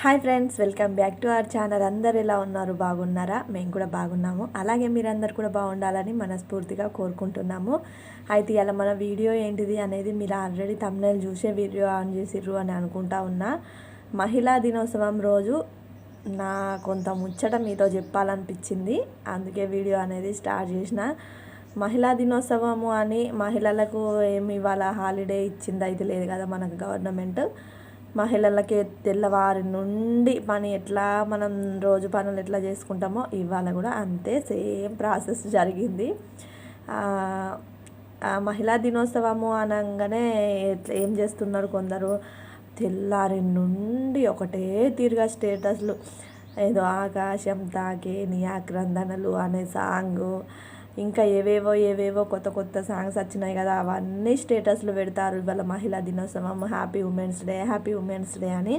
Hi friends, welcome back to our channel. అందరు ఎలా ఉన్నారు? బాగున్నారా? మేము కూడా బాగున్నాము. అలాగే మీరందరు కూడా బాగుండాలని మనస్ఫూర్తిగా కోరుకుంటున్నాము. అయితే ఇలా మన వీడియో ఏంటిది అనేది మీరు ఆల్రెడీ థంబ్నెయిల్ చూసే వీడియో ఆన్ చేసిర్రు అని అనుకుంటా ఉన్నా. మహిళా దినోత్సవం రోజు నా కొంత ముచ్చట మీతో చెప్పాలనిపించింది, అందుకే వీడియో అనేది స్టార్ట్ చేసిన. మహిళా దినోత్సవము అని మహిళలకు ఏమి ఇవాళ హాలిడే ఇచ్చింది అయితే లేదు కదా మనకు గవర్నమెంట్. మహిళలకి తెల్లవారి నుండి పని ఎట్లా మనం రోజు పనులు ఎట్లా చేసుకుంటామో ఇవాళ కూడా అంతే సేమ్ ప్రాసెస్ జరిగింది. మహిళా దినోత్సవము అనగానే ఏం చేస్తున్నారు కొందరు, తెల్లారి నుండి ఒకటే తీరుగా స్టేటస్లు, ఏదో ఆకాశం తాకే నీ ఆక్రందనలు అనే సాంగు, ఇంకా ఏవేవో కొత్త సాంగ్స్ వచ్చినాయి కదా, అవన్నీ స్టేటస్లు పెడతారు. ఇవాళ మహిళా దినోత్సవం, హ్యాపీ ఉమెన్స్ డే అని.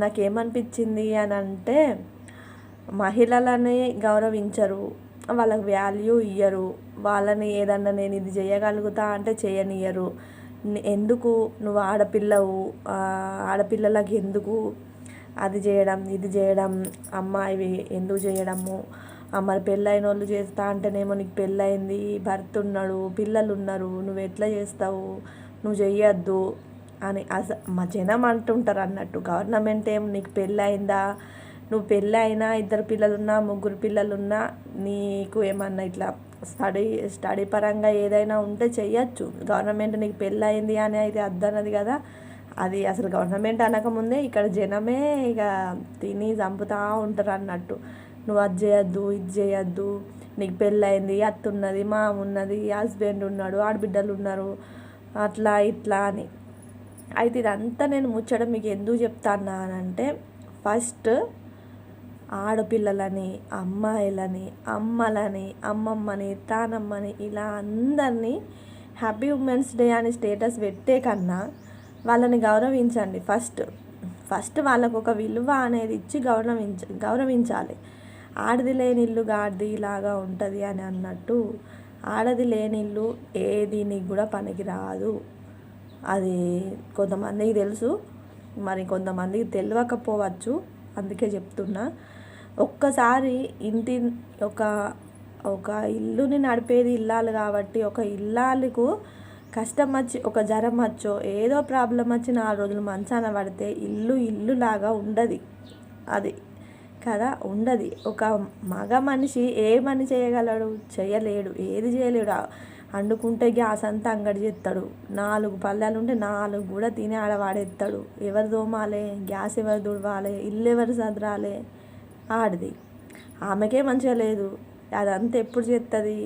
నాకేమనిపించింది అని అంటే, మహిళలని గౌరవించరు, వాళ్ళకి వాల్యూ ఇయ్యరు, వాళ్ళని ఏదన్నా నేను ఇది చేయగలుగుతా అంటే చేయనియ్యరు. ఎందుకు నువ్వు ఆడపిల్లవు, ఆడపిల్లలకి ఎందుకు అది చేయడం ఇది చేయడం, అమ్మాయివి ఎందుకు చేయడము, మరి పెళ్ళైన వాళ్ళు చేస్తా అంటేనేమో నీకు పెళ్ళయింది, భర్త ఉన్నాడు, పిల్లలు ఉన్నారు, నువ్వు ఎట్లా చేస్తావు, నువ్వు చెయ్యొద్దు అని మా జనం అంటుంటారు అన్నట్టు. గవర్నమెంట్ ఏం నీకు పెళ్ళయిందా, నువ్వు పెళ్ళైనా 2 పిల్లలున్నా 3 పిల్లలున్నా నీకు ఏమన్నా ఇట్లా స్టడీ పరంగా ఏదైనా ఉంటే చెయ్యొచ్చు. గవర్నమెంట్ నీకు పెళ్ళయింది అని అయితే అద్దన్నది కదా. అది అసలు గవర్నమెంట్ అనకముందే ఇక్కడ జనమే ఇక తిని చంపుతూ ఉంటారు అన్నట్టు. నువ్వు అది చేయొద్దు ఇది చేయొద్దు, నీకు పెళ్ళయింది, అత్త ఉన్నది, మామ ఉన్నది, హస్బెండ్ ఉన్నాడు, ఆడబిడ్డలు ఉన్నారు, అట్లా ఇట్లా అని. అయితే ఇదంతా నేను ముచ్చడం మీకు ఎందుకు చెప్తాను అంటే, ఫస్ట్ ఆడపిల్లలని, అమ్మాయిలని, అమ్మలని, అమ్మమ్మని, తానమ్మని ఇలా అందరినీ హ్యాపీ ఉమెన్స్ డే అని స్టేటస్ పెట్టే కన్నా వాళ్ళని గౌరవించండి. ఫస్ట్ వాళ్ళకు ఒక విలువ అనేది ఇచ్చి గౌరవించాలి. ఆడది లేని ఇల్లు గాడిది లాగా ఉంటుంది అని అన్నట్టు, ఆడది లేని ఇల్లు ఏది నీకు కూడా పనికి రాదు. అది కొంతమందికి తెలుసు, మరి కొంతమందికి తెలియకపోవచ్చు, అందుకే చెప్తున్నా. ఒక్కసారి ఇంటి ఒక ఇల్లుని నడిపేది ఇల్లాలు కాబట్టి, ఒక ఇల్లాలకు కష్టం వచ్చి ఒక జ్వరం వచ్చో ఏదో ప్రాబ్లం వచ్చి 4 రోజులు మంచాన పడితే ఇల్లు లాగా ఉండదు అది కదా, ఉండదు. ఒక మగ మనిషి ఏ పని చేయగలడు? చేయలేడు, ఏది చేయలేడు. వండుకుంటే గ్యాస్ అంతా అంగడి చేస్తాడు, 4 పళ్ళాలు ఉంటే 4 కూడా తిని ఆడవాడేస్తాడు. ఎవరు తోమాలి? గ్యాస్ ఎవరు తుడవాలి? ఇల్లు ఎవరు సదరాలి? ఆడది. ఆమెకే మంచిగా లేదు, అదంతా ఎప్పుడు చేస్తుంది?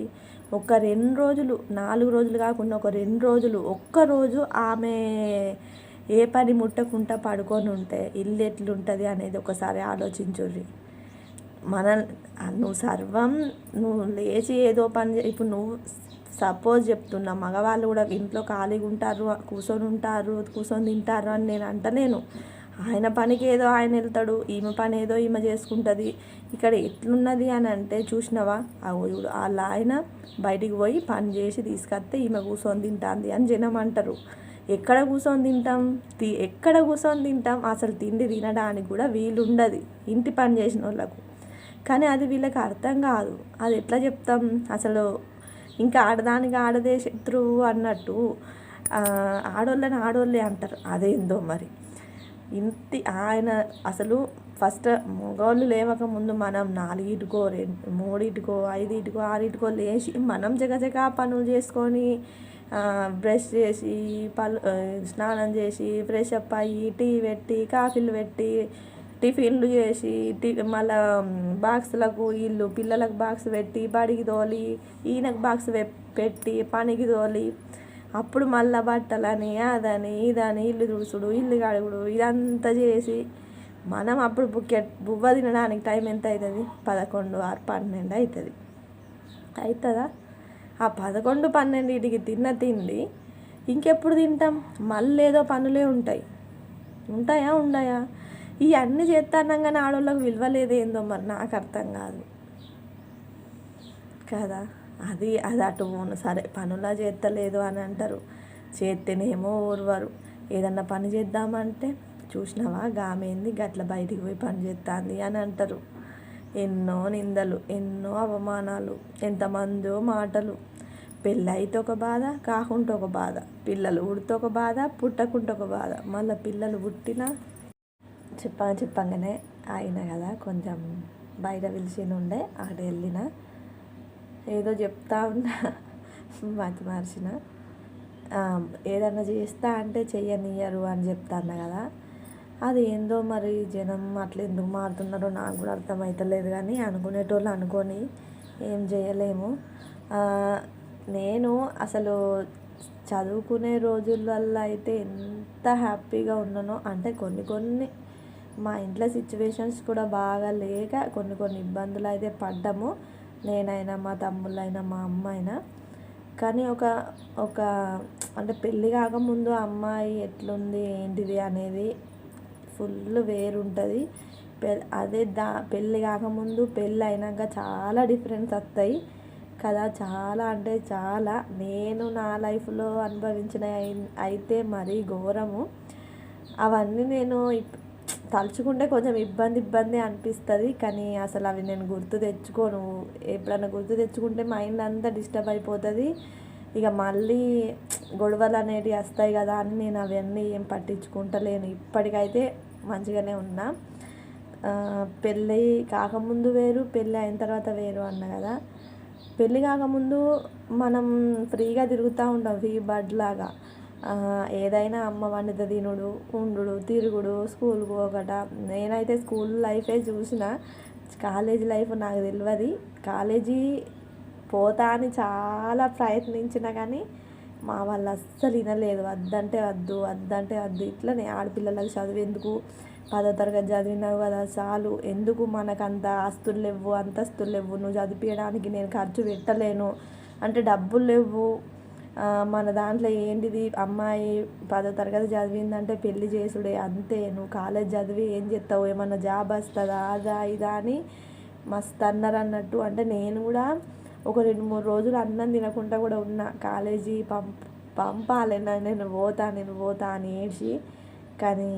ఒక 2 రోజులు, 4 రోజులు కాకుండా ఒక 2 రోజులు, ఒక్కరోజు ఆమె ఏ పని ముట్టకుండా పడుకొని ఉంటే ఇల్లు ఎట్లుంటుంది అనేది ఒకసారి ఆలోచించుర్రి. నువ్వు లేచి ఏదో పని ఇప్పుడు నువ్వు సపోజ్ చెప్తున్నా, మగవాళ్ళు కూడా ఇంట్లో ఖాళీగా ఉంటారు, కూర్చొని తింటారు అని నేను అంటలేను. ఆయన పనికి ఏదో ఆయన వెళ్తాడు, ఈమె పని ఏదో ఈమె చేసుకుంటుంది. ఇక్కడ ఎట్లున్నది అని అంటే, చూసినవా చూడు, వాళ్ళ ఆయన బయటికి పోయి పని చేసి తీసుకొస్తే ఈమె కూర్చొని తింటుంది అని జనం అంటారు. ఎక్కడ కూర్చొని తింటాం? అసలు తిండి తినడానికి కూడా వీలుండదు ఇంటి పని చేసిన వాళ్ళకు. కానీ అది వీళ్ళకి అర్థం కాదు. అది ఎట్లా చెప్తాం అసలు? ఇంకా ఆడదానికి ఆడదే శత్రువు అన్నట్టు ఆడోళ్ళని ఆడోళ్ళే అంటారు. అదేందో మరి. ఆయన అసలు ఫస్ట్ మగవాళ్ళు లేవక ముందు మనం 4 3 5 6 లేచి మనం జగజగా పనులు చేసుకొని, బ్రష్ చేసి స్నానం చేసి ఫ్రెష్ అప్ అయ్యి టీ పెట్టి కాఫీలు పెట్టి టిఫిన్లు చేసి మళ్ళా బాక్సులకు పిల్లలకు బాక్స్ పెట్టి బడికి తోలి, ఈయనకు బాక్స్ పెట్టి పనికి తోలి, అప్పుడు మళ్ళీ బట్టలని అదని ఇదని ఇల్లు తుడుచుడు ఇల్లు కడుగుడు ఇదంతా చేసి మనం అప్పుడు బువ్వ తినడానికి టైం ఎంత అవుతుంది? 11 or 12 అవుతుంది. అవుతుందా? ఆ 11, 12 తిన్న తిండి ఇంకెప్పుడు తింటాం? మళ్ళీ ఏదో పనులే ఉంటాయా? ఉండయా? ఇవన్నీ చేస్తానంగానే ఆడవాళ్ళకి విలువలేదేందో మరి నాకు అర్థం కాదు కదా. అది అటు పోను, సరే పనులా చేస్తలేదు అని అంటారు, చేస్తేనేమో ఓర్వరు. ఏదన్నా పని చేద్దామంటే చూసినావా గామేంది గట్ల బయటికి పోయి పని చేస్తుంది అని అంటారు. ఎన్నో నిందలు, ఎన్నో అవమానాలు, ఎంతమందో మాటలు. పెళ్ళి అయితే ఒక బాధ, కాకుంటే ఒక బాధ, పిల్లలు పుడితే ఒక బాధ, పుట్టకుంటే ఒక బాధ, మళ్ళీ పిల్లలు పుట్టినా చెప్పంగానే అయినా కదా కొంచెం బయట పిలిచినుండే అక్కడ వెళ్ళిన ఏదో చెప్తా ఉన్నా మార్చిన ఏదన్నా చేస్తా అంటే చెయ్యనియ్యరు అని చెప్తాను కదా. అది ఏందో మరి జనం అట్లా ఎందుకు మారుతున్నారో నాకు కూడా అర్థమవుతలేదు. కానీ అనుకునేటోళ్ళు అనుకొని ఏం చేయలేము. నేను అసలు చదువుకునే రోజులలో అయితే ఎంత హ్యాపీగా ఉన్నానో అంటే కొన్ని మా ఇంట్లో సిచ్యువేషన్స్ కూడా బాగా లేక కొన్ని ఇబ్బందులు అయితే పడ్డాము, నేనైనా మా తమ్ముళ్ళైనా మా అమ్మ అయినా. కానీ ఒక అంటే పెళ్ళి కాకముందు అమ్మాయి ఎట్లుంది ఏంటిది అనేది ఫుల్ వేరుంటుంది. అదే పెళ్ళి కాకముందు పెళ్ళి అయినాక చాలా డిఫరెన్స్ వస్తాయి కదా. చాలా అంటే చాలా నేను నా లైఫ్లో అనుభవించిన అయితే మరీ ఘోరము. అవన్నీ నేను తలుచుకుంటే కొంచెం ఇబ్బంది అనిపిస్తుంది. కానీ అసలు అవి నేను గుర్తు తెచ్చుకోను. ఎప్పుడన్నా గుర్తు తెచ్చుకుంటే మైండ్ అంతా డిస్టర్బ్ అయిపోతుంది. ఇక మళ్ళీ గొడవలు అనేటివి వస్తాయి కదా అని నేను అవన్నీ ఏం పట్టించుకుంటలేను. ఇప్పటికైతే మంచిగానే ఉన్నా. పెళ్ళి కాకముందు వేరు, పెళ్ళి అయిన తర్వాత వేరు అన్న కదా. పెళ్ళి కాకముందు మనం ఫ్రీగా తిరుగుతూ ఉంటాం, ఫ్రీ బర్డ్ లాగా. ఏదైనా అమ్మ వండితే తినుడు, ఉండు, తిరుగుడు, స్కూల్కి పోకట. నేనైతే స్కూల్ లైఫే చూసిన, కాలేజీ లైఫ్ నాకు తెలియదు. కాలేజీ పోతా అని చాలా ప్రయత్నించిన కానీ మా వాళ్ళు అస్సలు వినలేదు. వద్దంటే వద్దు. ఇట్లనే ఆడపిల్లలకు చదువు ఎందుకు, 10వ తరగతి చదివినావు కదా చాలు, ఎందుకు మనకంత ఆస్తులు లేవు, అంతస్తులు లేవు, నువ్వు చదివించడానికి నేను ఖర్చు పెట్టలేను అంటే డబ్బులు లేవు. మన దాంట్లో ఏంటిది, అమ్మాయి 10వ తరగతి చదివిందంటే పెళ్లి చేసుడే అంతే, నువ్వు కాలేజ్ చదివి ఏం చేస్తావు, ఏమన్నా జాబ్ వస్తుందా, అదా ఇదా అని మస్తు అన్నారు అన్నట్టు. అంటే నేను కూడా ఒక 2-3 రోజులు అన్నం తినకుండా కూడా ఉన్నా. కాలేజీ పంపాలి నేను పోతా అని ఏడ్చి. కానీ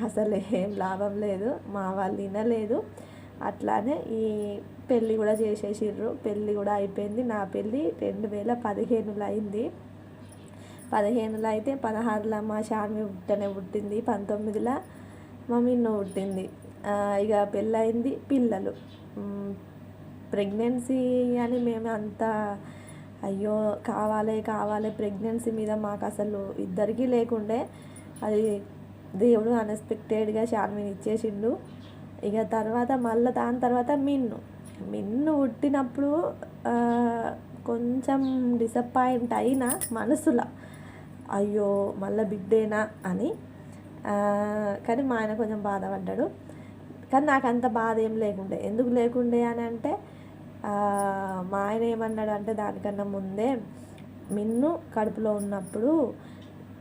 అసలు ఏం లాభం లేదు, మా వాళ్ళు వినలేదు. అట్లానే ఈ పెళ్ళి కూడా చేసేసిర్రు. పెళ్ళి కూడా అయిపోయింది. నా పెళ్ళి 2015లో అయింది. 15లో అయితే 16లో మా షాన్వి పుట్టింది, 19లో మా మిన్ను పుట్టింది. ఇక పెళ్ళి అయింది, పిల్లలు. ప్రెగ్నెన్సీ అని మేము అంతా అయ్యో కావాలి ప్రెగ్నెన్సీ మీద మాకు అసలు ఇద్దరికీ లేకుండే. అది దేవుడు అన్ఎక్స్పెక్టెడ్గా షాన్విని ఇచ్చేసిండు. ఇక తర్వాత మళ్ళీ దాని తర్వాత మిన్ను పుట్టినప్పుడు కొంచెం డిసప్పాయింట్ అయినా మనసులో, అయ్యో మళ్ళీ బిడ్డేనా అని. కానీ మా ఆయన కొంచెం బాధపడ్డాడు. కానీ నాకు అంత బాధ ఏం లేకుండే. ఎందుకు లేకుండే అని అంటే మా ఆయన ఏమన్నాడు అంటే, దానికన్నా ముందే మిన్ను కడుపులో ఉన్నప్పుడు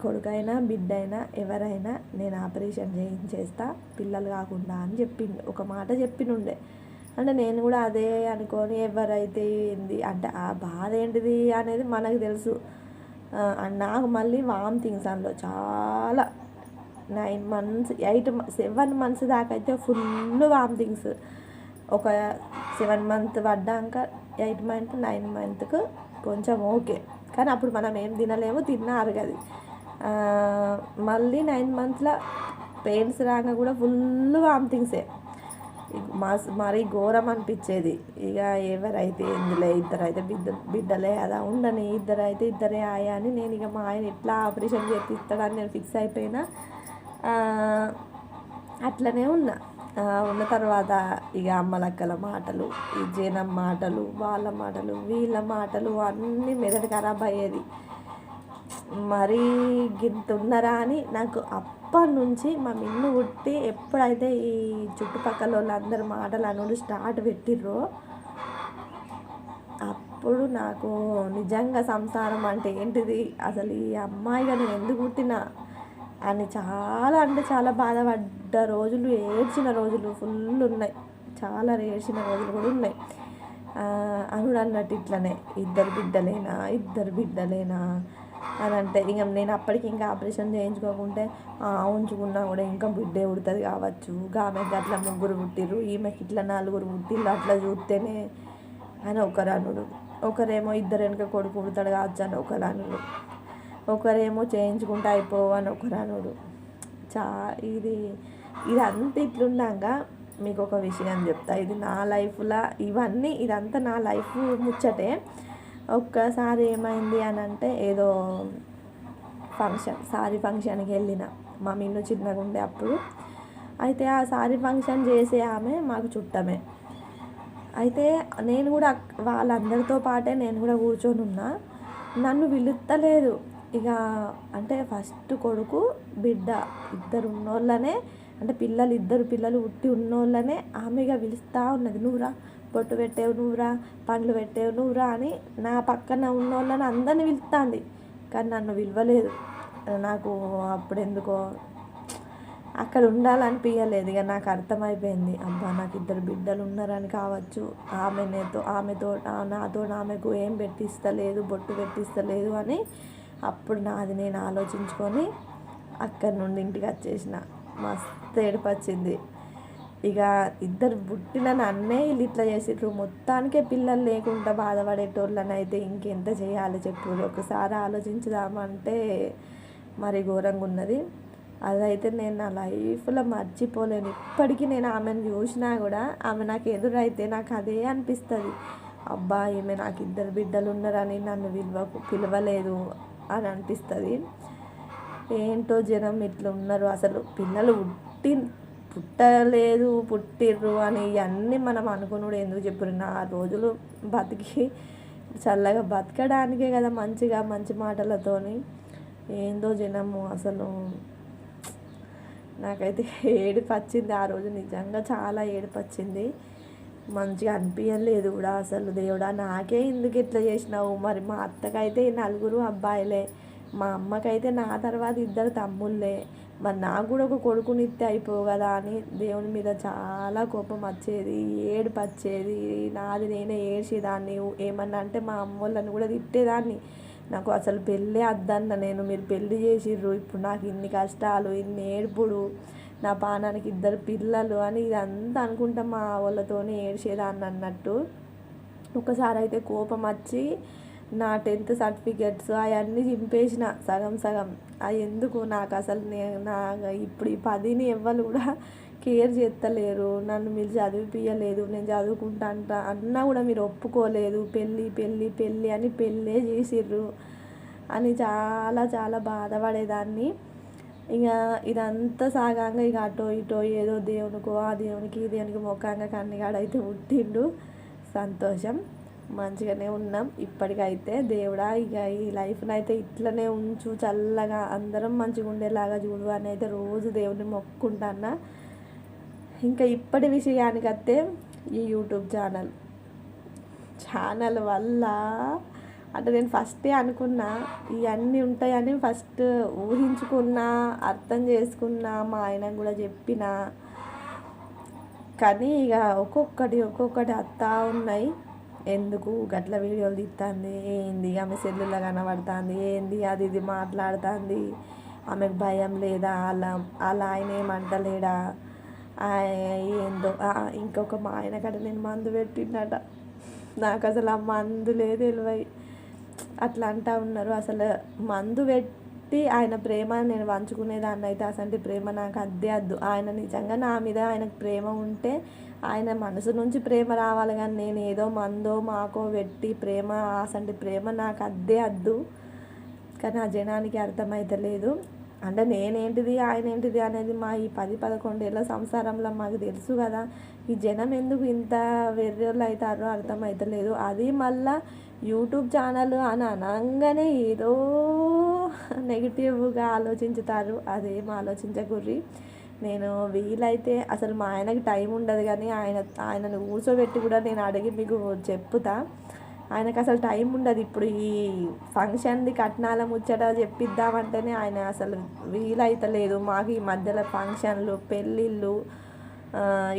కొడుకైనా బిడ్డైనా ఎవరైనా నేను ఆపరేషన్ చేయించేస్తా పిల్లలు కాకుండా అని చెప్పిండు. ఒక మాట చెప్పినుండే. అంటే నేను కూడా అదే అనుకొని ఎవరైతే ఏంది అంటే ఆ బాధ ఏంటిది అనేది మనకు తెలుసు. నాకు మళ్ళీ వామిటింగ్స్ అందులో చాలా 9 months 7 months దాకా అయితే ఫుల్ వామిటింగ్స్. ఒక 7 month పడ్డాక 8 month 9 monthకు కొంచెం ఓకే. కానీ అప్పుడు మనం ఏం తినలేము, తిన్నారు కదా. మళ్ళీ 9 monthsలో పెయిన్స్ రాగా కూడా ఫుల్ వామిటింగ్సే. మరీ ఘోరం అనిపించేది. ఇక ఎవరైతే ఇందులో ఇద్దరైతే బిడ్డలే కదా ఉండని, ఇద్దరైతే ఇద్దరే ఆయా అని నేను ఇక మా ఆయన ఎట్లా ఆపరేషన్ చేపిస్తాడని నేను ఫిక్స్ అయిపోయినా. అట్లనే ఉన్న తర్వాత ఇక అమ్మలక్కల మాటలు, ఈ జనం మాటలు, వాళ్ళ మాటలు, వీళ్ళ మాటలు అన్నీ మెదడు ఖరాబ్ అయ్యేది. మరీ గింత ఉన్నారా అని నాకు అప్పటి నుంచి మా మిన్ను పుట్టి ఎప్పుడైతే ఈ చుట్టుపక్కల వాళ్ళందరూ మాటలు అనుడు స్టార్ట్ పెట్టిర్రో అప్పుడు నాకు నిజంగా సంసారం అంటే ఏంటిది, అసలు ఈ అమ్మాయిగా నేను ఎందుకు పుట్టినా అని చాలా అంటే చాలా బాధపడ్డ రోజులు, ఏడ్చిన రోజులు ఫుల్ ఉన్నాయి. చాలా ఏడ్చిన రోజులు కూడా ఉన్నాయి. అనుడు అన్నట్టు ఇట్లనే ఇద్దరు బిడ్డలేనా అని అంటే ఇక నేను అప్పటికి ఇంకా ఆపరేషన్ చేయించుకోకుంటే ఉంచుకున్నా కూడా ఇంకా బిడ్డే పుడుతుంది కావచ్చు, ఆమెకి అట్లా 3 పుట్టిర్రు, ఈమెకి ఇట్లా 4 పుట్టిర్రు, అట్లా చూస్తేనే అని ఒకరు అనుడు, ఒకరేమో 2 వెనక కొడుకు పుడతాడు కావచ్చు అని ఒకరు అనుడు, ఒకరేమో చేయించుకుంటే అయిపోవు అని ఒకరు అనుడు. ఇది ఇదంతా ఇట్లున్నాక మీకు ఒక విషయం చెప్తా. ఇది నా లైఫ్లో ఇదంతా నా లైఫ్ ముచ్చటే. ఒక్కసారి ఏమైంది అని అంటే ఏదో సారీ ఫంక్షన్కి వెళ్ళిన, మా మిన్ను చిన్నగా ఉండే అప్పుడు. అయితే ఆ సారీ ఫంక్షన్ చేసే ఆమె మాకు చుట్టమే. అయితే నేను కూడా వాళ్ళందరితో పాటే నేను కూడా కూర్చొని ఉన్నా. నన్ను పిలుస్తలేదు ఇక. అంటే ఫస్ట్ కొడుకు బిడ్డ ఇద్దరు ఉన్నోళ్ళనే, అంటే ఇద్దరు పిల్లలు పుట్టి ఉన్నోళ్ళనే ఆమెగా పిలుస్తూ ఉన్నది. నువ్వురా, బొట్టు పెట్టేవు నువ్వురా, పండ్లు పెట్టేవు నువ్వురా అని నా పక్కన ఉన్నోళ్ళని అందరిని పిలుస్తుంది. కానీ నన్ను పిలవలేదు. నాకు అప్పుడు ఎందుకో అక్కడ ఉండాలనిపించలేదు. ఇక నాకు అర్థమైపోయింది, అబ్బా నాకు 2 బిడ్డలు ఉన్నారని కావచ్చు ఆమెతో ఆమెకు ఏం పెట్టిస్తలేదు, బొట్టు పెట్టిస్తలేదు అని అప్పుడు నేను ఆలోచించుకొని అక్కడి నుండి ఇంటికి వచ్చేసిన. మస్తు ఏడుపు వచ్చింది. ఇక 2 పుట్టిన నన్నే వీళ్ళు ఇట్లా చేసిర్రు, మొత్తానికే పిల్లలు లేకుండా బాధపడేటోళ్ళని అయితే ఇంకెంత చేయాలి చెప్పు. ఒకసారి ఆలోచించుదామంటే మరి ఘోరంగా ఉన్నది. అదైతే నేను నా లైఫ్లో మర్చిపోలేను. ఇప్పటికీ నేను ఆమెను చూసినా కూడా ఆమె నాకు ఎదురైతే నాకు అదే అనిపిస్తుంది, అబ్బా ఈమె నాకు 2 బిడ్డలు ఉన్నారని నన్ను పిలవలేదు అని అనిపిస్తుంది. ఏంటో జనం ఇట్లా ఉన్నారు. అసలు పిల్లలు పుట్టిర్రు అని ఇవన్నీ మనం అనుకున్నాడు ఎందుకు చెప్పారు. నా రోజులు బతికి చల్లగా బతకడానికే కదా, మంచి మాటలతోని. ఏందో జనము అసలు నాకైతే ఏడుపు వచ్చింది ఆ రోజు, నిజంగా చాలా ఏడుపు వచ్చింది. మంచిగా అనిపించలేదు కూడా అసలు. దేవుడా నాకే ఎందుకు ఇట్లా చేసినావు. మరి మా అత్తకైతే 4 అబ్బాయిలే, మా అమ్మకైతే నా తర్వాత 2 తమ్ముళ్ళే, మరి నాకు కూడా ఒక కొడుకునిస్తే అయిపోవు కదా అని దేవుని మీద చాలా కోపం వచ్చేది, ఏడుపు వచ్చేది. నేనే ఏడ్చేదాన్ని. ఏమన్నా అంటే మా అమ్మ వాళ్ళని కూడా తిట్టేదాన్ని. నాకు అసలు పెళ్ళి వద్దన్న నేను, మీరు పెళ్ళి చేసిర్రు, ఇప్పుడు నాకు ఇన్ని కష్టాలు, ఇన్ని ఏడుపుడు, నా పానానికి 2 పిల్లలు అని ఇదంతా అనుకుంటా మా వాళ్ళతోనే ఏడ్చేదాన్ని అన్నట్టు. ఒకసారి అయితే కోపం వచ్చి నా 10th సర్టిఫికెట్స్ అవన్నీ చింపేసిన సగం. అవి ఎందుకు నాకు అసలు ఇప్పుడు ఈ 10ని ఎవ్వరు కూడా కేర్ చేస్తలేరు, నన్ను మీరు చదివిపియలేదు, నేను చదువుకుంటా అన్నా కూడా మీరు ఒప్పుకోలేదు, పెళ్ళి అని పెళ్ళే చేసిర్రు అని చాలా బాధపడేదాన్ని. ఇక ఇదంతా సాగాంగా ఇక అటో ఇటో ఏదో ఆ దేవునికి ఈ దేవునికి మొక్కంగా కన్నిగాడైతే పుట్టిండు. సంతోషం, మంచిగానే ఉన్నాం ఇప్పటికైతే. దేవుడా ఇక ఈ లైఫ్ని అయితే ఇట్లనే ఉంచు, చల్లగా అందరం మంచిగా ఉండేలాగా చూడు అని అయితే రోజు దేవుని మొక్కుంటాను. ఇంకా ఇప్పటి విషయానికి వస్తే ఈ యూట్యూబ్ ఛానల్ వల్ల అంటే నేను ఫస్టే అనుకున్నా ఇవన్నీ ఉంటాయని, ఫస్ట్ ఊహించుకున్నా, అర్థం చేసుకున్నా, మా ఆయనకు కూడా చెప్పిన. కానీ ఇక ఒక్కొక్కటి వస్తూ ఉన్నాయి. ఎందుకు గట్ల వీడియోలు తీస్తుంది, ఏంది ఆమె సెల్లులో కనబడుతుంది, ఏంది అది ఇది మాట్లాడుతుంది, ఆమెకు భయం లేదా, అలా ఆయన ఏమంటలేడా, ఏందో. ఇంకొక మా ఆయన కాడ నేను మందు పెట్టినట, నాకు అసలు ఆ మందులే తెలివై అట్లా అంటూ ఉన్నారు. అసలు మందు పెట్టి ఆయన ప్రేమ నేను పంచుకునేదాన్ని అయితే అసలు ప్రేమ నాకు వద్దు. ఆయన నిజంగా నా మీద ఆయనకు ప్రేమ ఉంటే ఆయన మనసు నుంచి ప్రేమ రావాలి, కానీ నేను ఏదో మందో మాకో పెట్టి ప్రేమ నాకు వద్దు. కానీ ఆ జనానికి అర్థమవుతలేదు. అంటే నేనేంటిది ఆయన ఏంటిది అనేది మా ఈ 10-11 ఏళ్ళ సంసారంలో మాకు తెలుసు కదా. ఈ జనం ఎందుకు ఇంత వెర్రోళ్ళు అవుతారో అర్థమవుతలేదు. అది మళ్ళీ యూట్యూబ్ ఛానల్ అని అనగానే ఏదో నెగిటివ్గా ఆలోచించుతారు. అదేం ఆలోచించకూర్రి. నేను వీలైతే అసలు మా ఆయనకి టైం ఉండదు, కానీ ఆయనను కూర్చోబెట్టి కూడా నేను అడిగి మీకు చెప్తా. ఆయనకు అసలు టైం ఉండదు. ఇప్పుడు ఈ ఫంక్షన్ది కట్నాల ముచ్చట చెప్పిద్దామంటేనే ఆయన అసలు వీలైతలేదు. మాకు ఈ మధ్యలో ఫంక్షన్లు, పెళ్ళిళ్ళు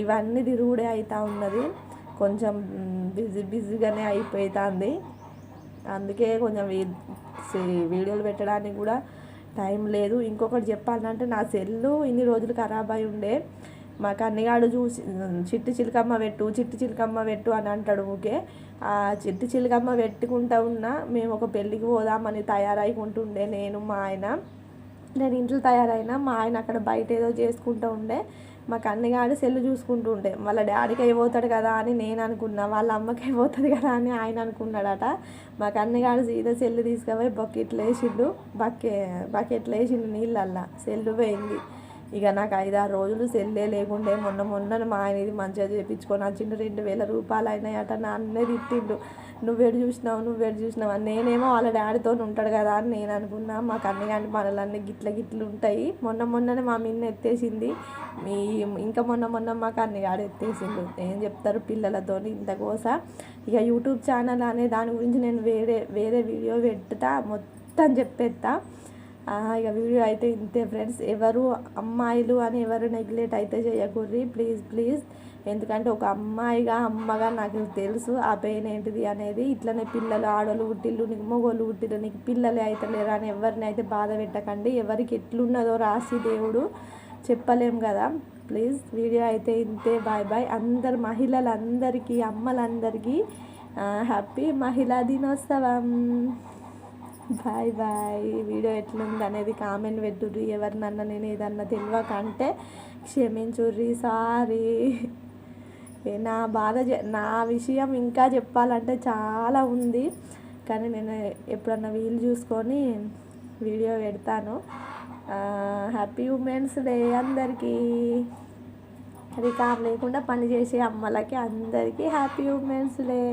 ఇవన్నీ తిరుగుడే అవుతూ ఉన్నది. కొంచెం బిజీగానే అయిపోతుంది. అందుకే కొంచెం వీడియోలు పెట్టడానికి కూడా టైం లేదు. ఇంకొకటి చెప్పాలంటే నా సెల్లు ఇన్ని రోజులు ఖరాబ్ అయి ఉండే. మా కన్నిగాడు చూసి చిట్టి చిలకమ్మ పెట్టు అని అంటాడు ఊకే. ఆ చిట్టి చిలకమ్మ పెట్టుకుంటా ఉన్నా. మేము ఒక పెళ్ళికి పోదామని తయారైకుంటుండే నేను మా ఆయన. నేను ఇంట్లో తయారైనా, మా ఆయన అక్కడ బయట ఏదో చేసుకుంటూ ఉండే. మా కన్నిగాడు సెల్లు చూసుకుంటూ ఉండే. వాళ్ళ డాడీకి అయిపోతాడు కదా అని నేను అనుకున్నా, వాళ్ళ అమ్మకి అయిపోతుంది కదా అని ఆయన అనుకున్నాడట. మా కన్నిగాడు సీదా సెల్లు తీసుకుపోయి బకెట్లు వేసిండు నీళ్ళల్లా. సెల్లు పోయింది. ఇక నాకు 5-6 రోజులు సెల్లే లేకుండే. మొన్న మా ఆయన ఇది మంచిగా చేయించుకొని వచ్చిండు. 2000 రూపాయలు అయినాయట. నాన్నే తిట్టిండు, నువ్వేడు చూసినావు అని. నేనేమో వాళ్ళ డాడీతో ఉంటాడు కదా అని నేను అనుకున్నా. మా కన్నిగాని పనులన్నీ గిట్లు ఉంటాయి. మొన్ననే మా మిన్న ఎత్తేసింది. ఇంకా మొన్న మా కన్నిగాడు ఎత్తేసిండు. ఏం చెప్తారు పిల్లలతోని ఇంత కోస. ఇక యూట్యూబ్ ఛానల్ అనే దాని గురించి నేను వేరే వీడియో పెడతా, మొత్తం చెప్పేస్తా. ఇక వీడియో అయితే ఇంతే ఫ్రెండ్స్. ఎవరు అమ్మాయిలు అని ఎవరు నెగ్లెక్ట్ అయితే చేయకూర్రి ప్లీజ్. ఎందుకంటే ఒక అమ్మగా నాకు తెలుసు ఆ పెయిన్ ఏంటిది అనేది. ఇట్లనే పిల్లలు ఆడోళ్ళు పుట్టిల్లు, నీకు మొగోళ్ళు పుట్టిల్లు, నీకు పిల్లలే అయితే లేరు అని ఎవరిని అయితే బాధ పెట్టకండి. ఎవరికి ఎట్లున్నదో రాసి దేవుడు చెప్పలేం కదా. ప్లీజ్ వీడియో అయితే ఇంతే. బాయ్. అందరు మహిళలందరికీ, అమ్మలందరికీ హ్యాపీ మహిళా దినోత్సవం. బాయ్. వీడియో ఎట్లుంది అనేది కామెంట్ పెట్టుర్రి. ఎవరినన్నా నేను ఏదన్నా తెలియకంటే క్షమించుర్రి, సారీ. నా విషయం ఇంకా చెప్పాలంటే చాలా ఉంది, కానీ నేను ఎప్పుడన్నా వీలు చూసుకొని వీడియో పెడతాను. హ్యాపీ ఉమెన్స్ డే అందరికీ. రికామ్ లేకుండా పనిచేసే అమ్మలకి అందరికీ హ్యాపీ ఉమెన్స్ డే.